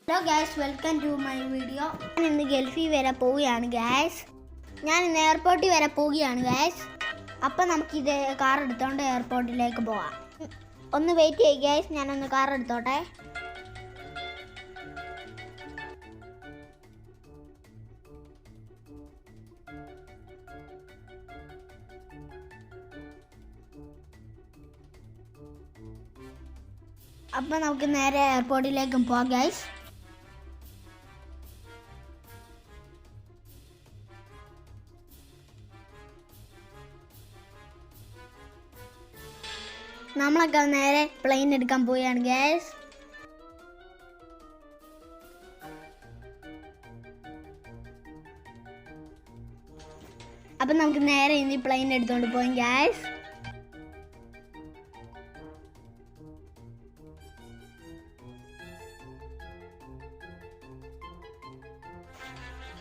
Hello guys, welcome to my video. ഞാൻ ഇന്ന് ഗൾഫിൽ വരെ പോവുകയാണ് ഗൈസ്. ഞാൻ ഇന്ന് എയർപോർട്ടിൽ വരെ പോവുകയാണ് ഗൈസ്. അപ്പം നമുക്കിത് കാർ എടുത്തോണ്ട് എയർപോർട്ടിലേക്ക് പോവാം. ഒന്ന് വെയിറ്റ് ചെയ്യ് ഗൈസ്, ഞാനൊന്ന് കാർ എടുത്തോട്ടെ. അപ്പം നമുക്ക് നേരെ എയർപോർട്ടിലേക്ക് പോവാം ഗൈസ്. നമ്മളൊക്കെ നേരെ പ്ലെയിൻ എടുക്കാൻ പോവുകയാണ് ഗൈസ്. അപ്പം നമുക്ക് നേരെ ഇനി പ്ലെയിൻ എടുത്തോണ്ട് പോകാം ഗൈസ്.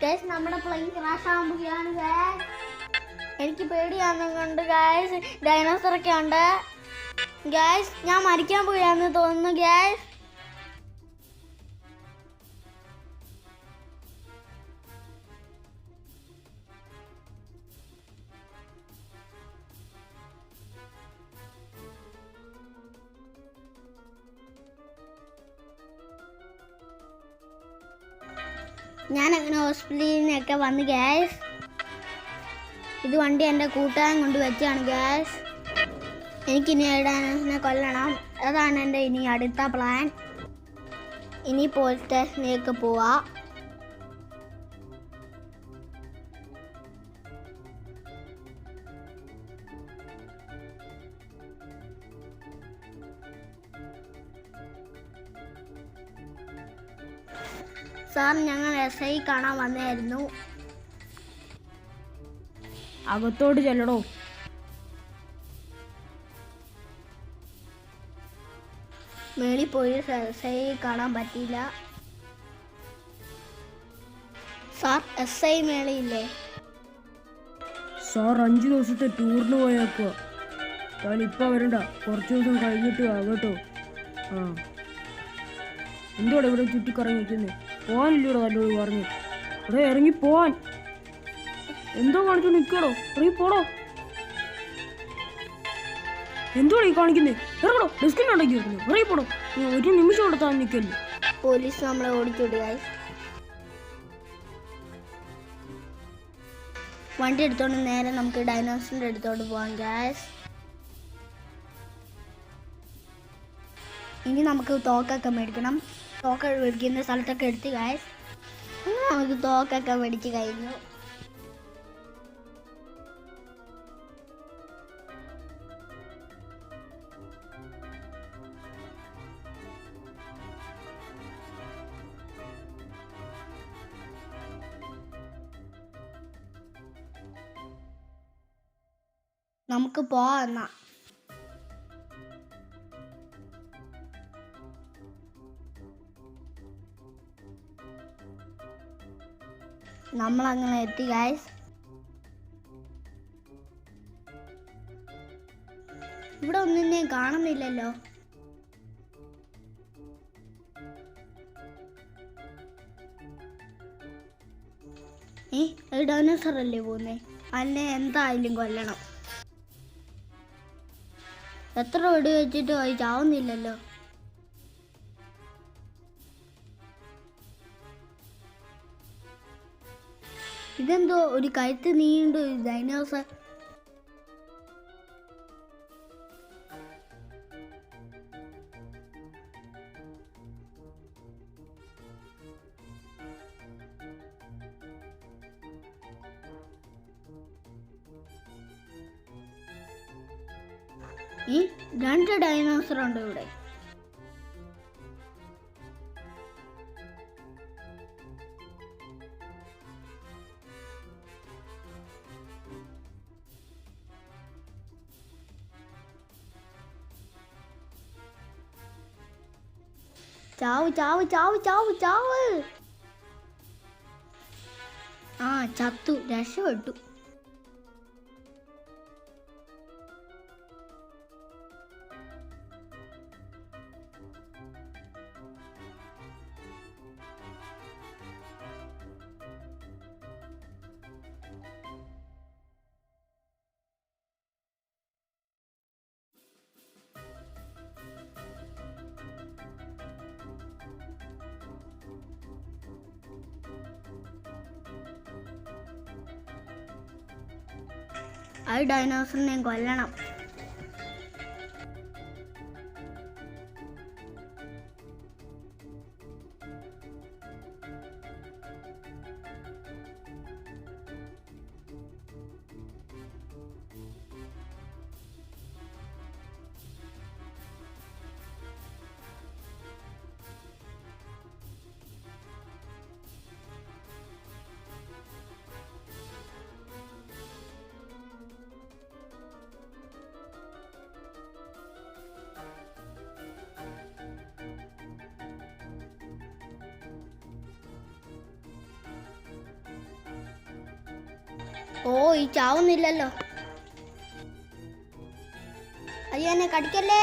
ഗൈസ്, നമ്മുടെ പ്ലെയിൻ ക്രാഷ് ആകാൻ പോവുകയാണ് ഗൈസ്. എനിക്ക് പേടിയാകുന്നുണ്ട് ഗൈസ്, ഡൈനോസറൊക്കെ ഉണ്ട് ഗൈസ്. ഞാൻ മരിക്കാൻ പോയാന്ന് തോന്നുന്നു ഗൈസ്. ഞാൻ അങ്ങനെ ഹോസ്പിറ്റലിൽ നിന്നൊക്കെ വന്ന് ഗ്യാസ്. ഇത് വണ്ടി എൻ്റെ കൂട്ടുകാരൻ കൊണ്ട് വെച്ചാണ് ഗ്യാസ്. എനിക്കിനി ഡൈനോസിനെ കൊല്ലണം. അതാണ് എൻ്റെ ഇനി അടുത്ത പ്ലാൻ. ഇനി പോലീസ് സ്റ്റേഷനിലേക്ക് പോവാം. സാർ, ഞങ്ങൾ SI കാണാൻ വന്നായിരുന്നു. അകത്തോട്ട് ചെല്ലടോ. മേളിൽ പോയി SI കാണാൻ പറ്റിയില്ല. Sir, SI മേളിയില്ലേ? സാർ 5 ദിവസത്തെ ടൂറിന് പോയേക്കുക. താൻ ഇപ്പം വരണ്ട, കുറച്ച് ദിവസം കഴിഞ്ഞിട്ട് വാ കേട്ടോ. ആ, എന്തോടെ ഇവിടെ ചുറ്റിക്കറങ്ങി നിൽക്കുന്നത്? പോകാനില്ലൂടെ നല്ലോട് പറഞ്ഞു. ഇവിടെ ഇറങ്ങി പോവാൻ എന്തോ കാണിച്ചു നിൽക്കടോ. ഇറങ്ങി പോടോ. എന്തോടെ ഈ കാണിക്കുന്നത്? ഇറങ്ങടോ. ഡെസ്കിനുണ്ടാക്കി വെക്കുന്നു. ഇറങ്ങി പോടോ. ഒരു നിമിഷം ഇവിടെ താൻ നിൽക്കല്ലേ. പോലീസ് നമ്മളെ ഓടിച്ചുവിടുക. വണ്ടി എടുത്തോണ്ട് നേരെ നമുക്ക് ഡൈനോസറിന്റെ അടുത്തോട്ട് പോകാം ഗ്യാസ്. ഇനി നമുക്ക് തോക്കൊക്കെ മേടിക്കണം. തോക്ക മേടിക്കുന്ന സ്ഥലത്തൊക്കെ എടുത്ത് ഗ്യാസ്. നമുക്ക് തോക്കൊക്കെ മേടിച്ച് കഴിഞ്ഞു. നമുക്ക് പോവാം എന്നാ. നമ്മളങ്ങനെ എത്തി ഗൈസ്. ഇവിടെ ഒന്നിനെ കാണുന്നില്ലല്ലോ. ഡൈനോസർ അല്ലേ പോകുന്നേ? അല്ലേ എന്തായാലും കൊല്ലണം. എത്ര വെടി വെച്ചിട്ട് പോയി ചാവുന്നില്ലല്ലോ. ഇതെന്തോ ഒരു കഴുത്ത് നീണ്ട ഡൈനോസർ. ഈ 2 ഡൈനോസർ ഉണ്ട് ഇവിടെ. ചാവ് ചാവ് ചാവ് ചാവ് ചാവ്. ആ, ചത്തു. രക്ഷപ്പെട്ടു. ആ ഡൈനോസറിനെ കൊല്ലണം. ഓ, ഈ ചാവുന്നില്ലല്ലോ. അയ്യോ, എന്നെ കടിക്കല്ലേ.